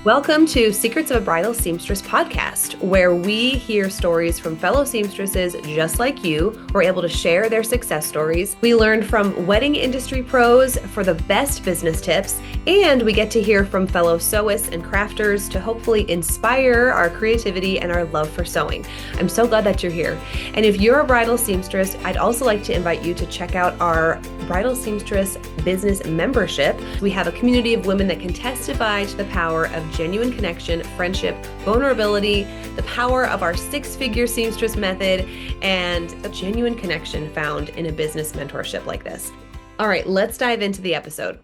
Welcome to Secrets of a Bridal Seamstress podcast, where we hear stories from fellow seamstresses just like you. We're able to share their success stories. We learn from wedding industry pros for the best business tips, and we get to hear from fellow sewists and crafters to hopefully inspire our creativity and our love for sewing. I'm so glad that you're here. And if you're a bridal seamstress, I'd also like to invite you to check out our Bridal Seamstress Business Membership. We have a community of women that can testify to the power of genuine connection, friendship, vulnerability, the power of our six-figure seamstress method, and a genuine connection found in a business mentorship like this. All right, let's dive into the episode.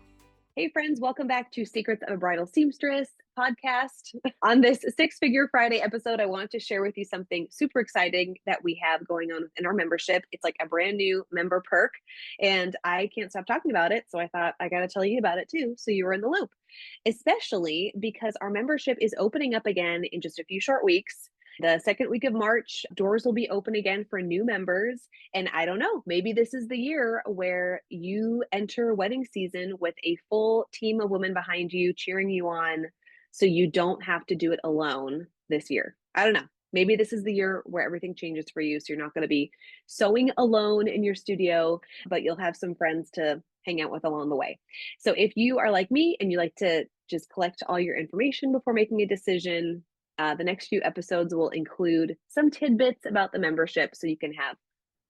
Hey friends, welcome back to Secrets of a Bridal Seamstress podcast. On this Six-Figure Friday episode, I want to share with you something super exciting that we have going on in our membership. It's like a brand new member perk, and I can't stop talking about it. So I thought I got to tell you about it too, so you were in the loop, especially because our membership is opening up again in just a few short weeks. The second week of March, doors will be open again for new members. And I don't know, maybe this is the year where you enter wedding season with a full team of women behind you, cheering you on, so you don't have to do it alone this year. I don't know. Maybe this is the year where everything changes for you. So you're not going to be sewing alone in your studio, but you'll have some friends to hang out with along the way. So if you are like me and you like to just collect all your information before making a decision, the next few episodes will include some tidbits about the membership so you can have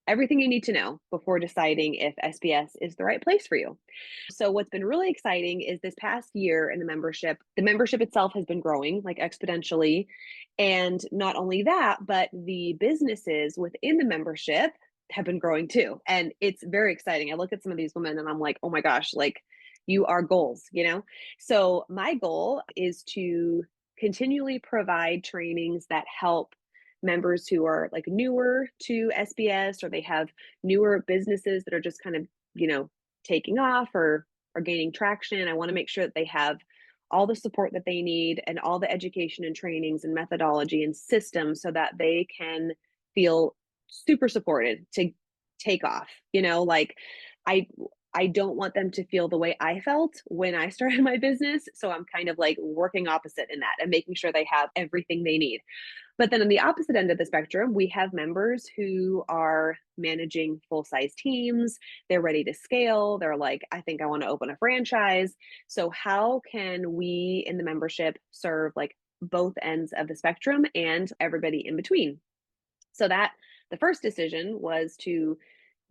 everything you need to know before deciding if SBS is the right place for you. So what's been really exciting is this past year in the membership itself has been growing like exponentially. And not only that, but the businesses within the membership have been growing too. And it's very exciting. I look at some of these women and I'm like, oh my gosh, like you are goals, you know? So my goal is to continually provide trainings that help members who are like newer to SBS, or they have newer businesses that are just kind of, taking off or gaining traction. I want to make sure that they have all the support that they need and all the education and trainings and methodology and systems so that they can feel super supported to take off. Like I I don't want them to feel the way I felt when I started my business. So I'm kind of like working opposite in that and making sure they have everything they need. But then on the opposite end of the spectrum, we have members who are managing full-size teams. They're ready to scale. They're like, I think I want to open a franchise. So how can we in the membership serve like both ends of the spectrum and everybody in between? So that the first decision was to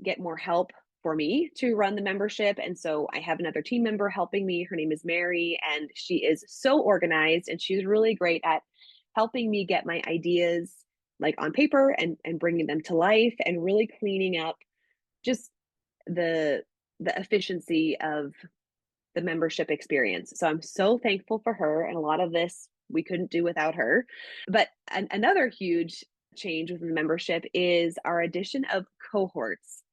get more help for me to run the membership. And so I have another team member helping me. Her name is Mary, and she is so organized and she's really great at helping me get my ideas like on paper and bringing them to life and really cleaning up just the efficiency of the membership experience. So I'm so thankful for her, and a lot of this we couldn't do without her. But another huge change within the membership is our addition of cohorts.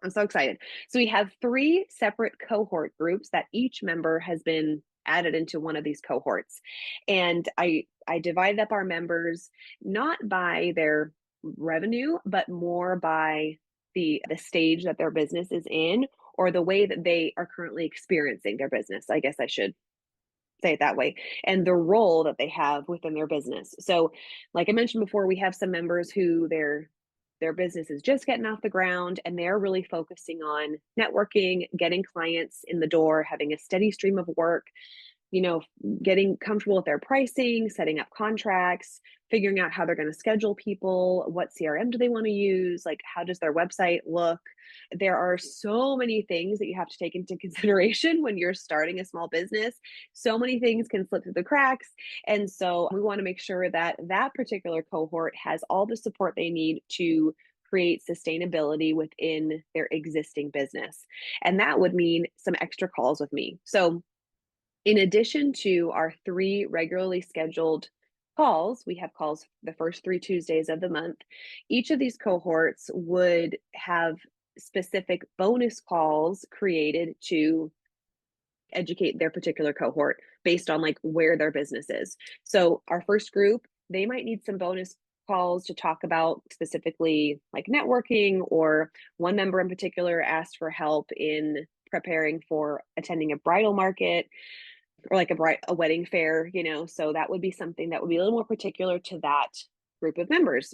I'm so excited. So we have 3 separate cohort groups that each member has been added into one of these cohorts. And I divided up our members not by their revenue, but more by the stage that their business is in, or the way that they are currently experiencing their business. I guess I should say it that way, and the role that they have within their business. So like I mentioned before, we have some members who their business is just getting off the ground and they're really focusing on networking, getting clients in the door, having a steady stream of work, getting comfortable with their pricing, setting up contracts, figuring out how they're going to schedule people, what CRM do they want to use, like how does their website look. There are so many things that you have to take into consideration when you're starting a small business. So many things can slip through the cracks. And so we want to make sure that that particular cohort has all the support they need to create sustainability within their existing business. And that would mean some extra calls with me. So in addition to our 3 regularly scheduled calls, we have calls the first 3 Tuesdays of the month. Each of these cohorts would have specific bonus calls created to educate their particular cohort based on like where their business is. So our first group, they might need some bonus calls to talk about specifically like networking, or one member in particular asked for help in preparing for attending a bridal market. or like a wedding fair, so that would be something that would be a little more particular to that group of members.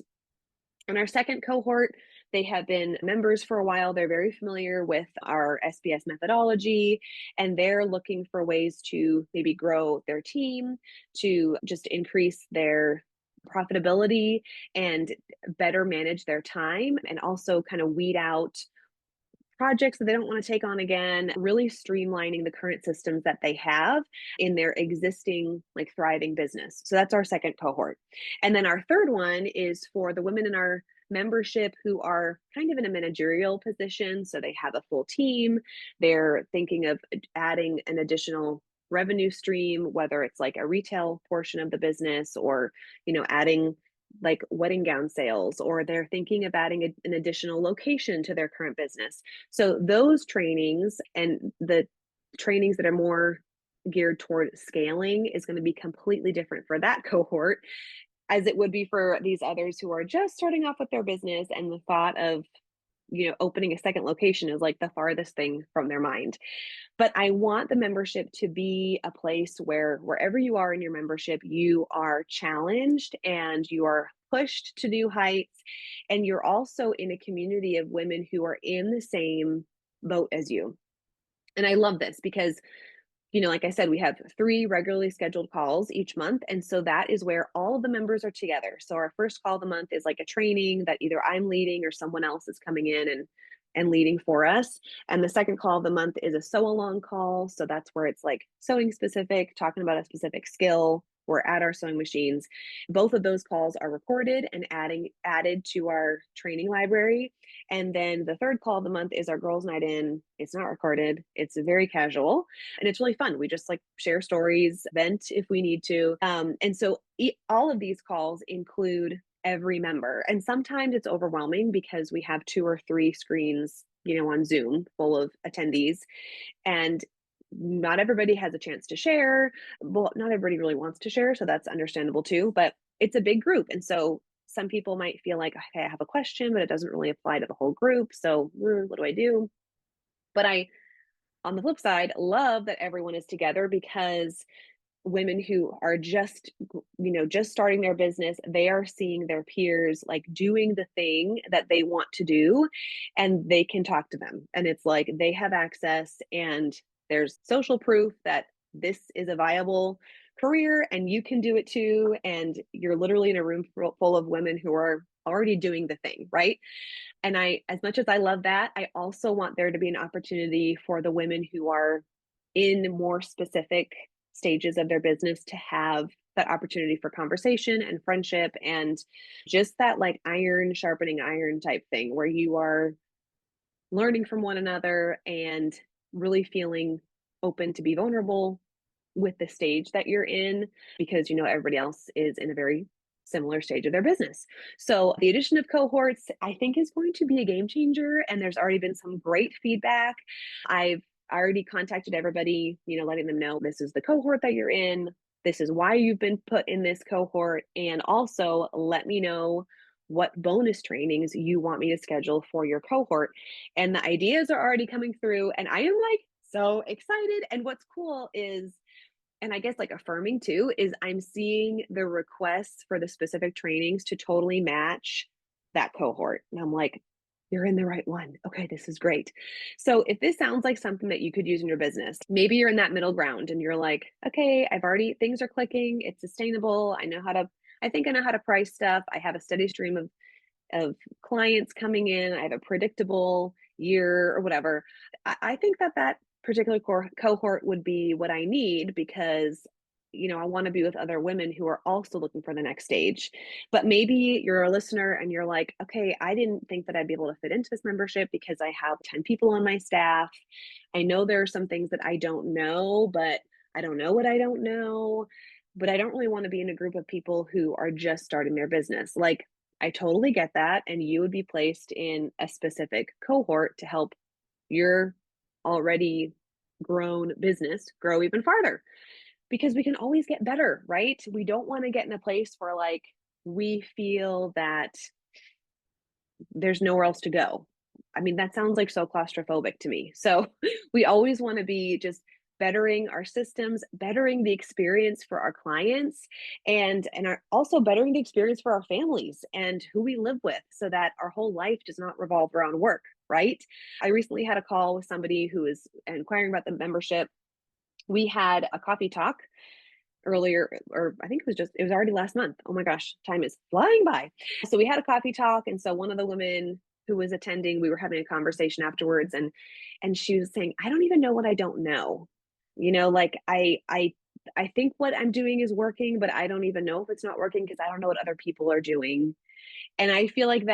And our second cohort, they have been members for a while. They're very familiar with our SBS methodology, and they're looking for ways to maybe grow their team, to just increase their profitability and better manage their time, and also kind of weed out projects that they don't want to take on again, really streamlining the current systems that they have in their existing, like, thriving business. So that's our second cohort. And then our third one is for the women in our membership who are kind of in a managerial position. So they have a full team. They're thinking of adding an additional revenue stream, whether it's like a retail portion of the business or, adding like wedding gown sales, or they're thinking of adding an additional location to their current business. So those trainings and the trainings that are more geared toward scaling is going to be completely different for that cohort as it would be for these others who are just starting off with their business, and the thought of opening a second location is like the farthest thing from their mind. But I want the membership to be a place where wherever you are in your membership, you are challenged and you are pushed to new heights. And you're also in a community of women who are in the same boat as you. And I love this because, like I said, we have 3 regularly scheduled calls each month. And so that is where all of the members are together. So our first call of the month is like a training that either I'm leading or someone else is coming in and leading for us. And the second call of the month is a sew along call. So that's where it's like sewing specific, talking about a specific skill. We're at our sewing machines. Both of those calls are recorded and added to our training library. And then the third call of the month is our girls' night in. It's not recorded. It's very casual and it's really fun. We just like share stories, vent if we need to. And so all of these calls include every member. And sometimes it's overwhelming because we have 2 or 3 screens, on Zoom full of attendees. And not everybody has a chance to share. Well, not everybody really wants to share, so that's understandable too, but it's a big group. And so some people might feel like, okay, I have a question, but it doesn't really apply to the whole group. So what do I do? But on the flip side, love that everyone is together because women who are just starting their business, they are seeing their peers like doing the thing that they want to do, and they can talk to them, and it's like they have access, and there's social proof that this is a viable career and you can do it too, and you're literally in a room full of women who are already doing the thing, right? And as much as I love that, I also want there to be an opportunity for the women who are in more specific stages of their business to have that opportunity for conversation and friendship, and just that like iron sharpening iron type thing where you are learning from one another and really feeling open to be vulnerable with the stage that you're in, because everybody else is in a very similar stage of their business. So the addition of cohorts, I think, is going to be a game changer, and there's already been some great feedback. I've already contacted everybody, letting them know this is the cohort that you're in, this is why you've been put in this cohort, and also let me know what bonus trainings you want me to schedule for your cohort. And the ideas are already coming through, and I am like so excited. And what's cool is, and I guess like affirming too, is I'm seeing the requests for the specific trainings to totally match that cohort. And I'm like, you're in the right one. Okay, this is great. So if this sounds like something that you could use in your business, maybe you're in that middle ground and you're like, okay, things are clicking. It's sustainable. I think I know how to price stuff. I have a steady stream of clients coming in. I have a predictable year or whatever. I think that particular cohort would be what I need, because I want to be with other women who are also looking for the next stage. But maybe you're a listener and you're like, okay, I didn't think that I'd be able to fit into this membership because I have 10 people on my staff. I know there are some things that I don't know, but I don't know what I don't know. But I don't really want to be in a group of people who are just starting their business. Like, I totally get that. And you would be placed in a specific cohort to help your already grown business grow even farther, because we can always get better, right? We don't want to get in a place where like we feel that there's nowhere else to go. I mean, that sounds like so claustrophobic to me. So we always want to be just bettering our systems, bettering the experience for our clients, and also bettering the experience for our families and who we live with, so that our whole life does not revolve around work, right? I recently had a call with somebody who was inquiring about the membership. We had a coffee talk earlier, or I think it was already last month. Oh my gosh, time is flying by. So we had a coffee talk, and so one of the women who was attending, we were having a conversation afterwards, and she was saying, I don't even know what I don't know. Like I think what I'm doing is working, but I don't even know if it's not working because I don't know what other people are doing. And I feel like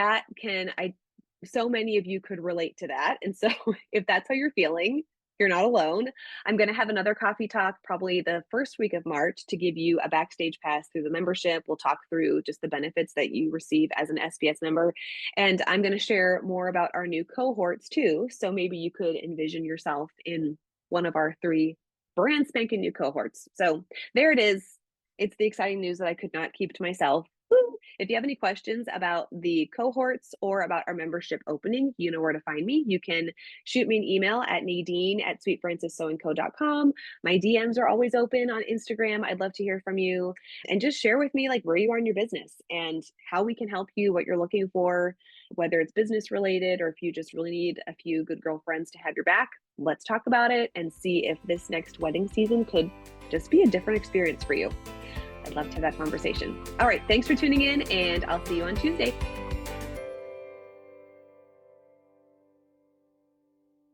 so many of you could relate to that. And so if that's how you're feeling, you're not alone. I'm going to have another coffee talk probably the first week of March to give you a backstage pass through the membership. We'll talk through just the benefits that you receive as an SBS member. And I'm going to share more about our new cohorts too. So maybe you could envision yourself in one of our 3 brand spanking new cohorts. So there it is. It's the exciting news that I could not keep to myself. Woo! If you have any questions about the cohorts or about our membership opening, you know where to find me. You can shoot me an email at nadine@sweetfrancissewingco.com. My DMs are always open on Instagram. I'd love to hear from you, and just share with me like where you are in your business and how we can help you, what you're looking for, whether it's business related or if you just really need a few good girlfriends to have your back. Let's talk about it and see if this next wedding season could just be a different experience for you. I'd love to have that conversation. All right, thanks for tuning in, and I'll see you on Tuesday.